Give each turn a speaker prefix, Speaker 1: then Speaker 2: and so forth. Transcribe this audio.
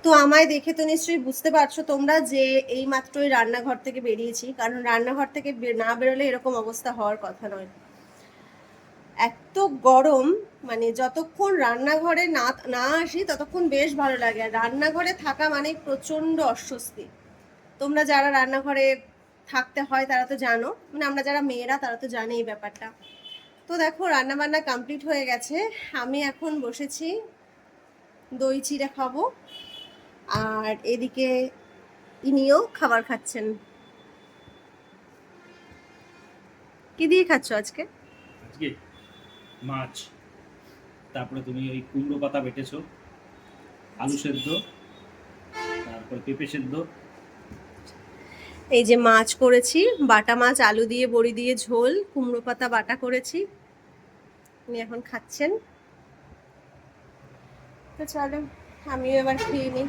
Speaker 1: তো আমায় দেখে তো নিশ্চয়ই বুঝতে পারছো তোমরা যে এই মাত্রই রান্নাঘর থেকে বেরিয়েছি, কারণ রান্নাঘর থেকে না বেরোলে এরকম অবস্থা হওয়ার কথা নয়। এত গরম, মানে যতক্ষণ রান্নাঘরে না না আসি ততক্ষণ বেশ ভালো লাগে, আর রান্নাঘরে থাকা মানে প্রচন্ড অস্বস্তি। তোমরা যারা রান্নাঘরে থাকতে হয় তারা তো জানো, মানে আমরা যারা মেয়েরা তারা তো জানে এই ব্যাপারটা। তো দেখো রান্না বান্না কমপ্লিট হয়ে গেছে, আমি এখন বসেছি দই চিড়ে খাবো, আর এদিকে ইনিও খাবার খাচ্ছেন। কি দিয়ে খাচ্ছ আজকে?
Speaker 2: আজকে মাছ, তারপরে তুমি ওই কুমড়ো পাতা বেটেছো, আলু সেদ্ধ, তারপরে পেঁপে সেদ্ধ।
Speaker 1: এই যে মাছ করেছি, বাটা মাছ, আলু দিয়ে বড়ি দিয়ে ঝোল, কুমড়ো পাতা বাটা করেছি, উনি এখন খাচ্ছেন। তো চলো আমিও এবার খেয়ে নিই।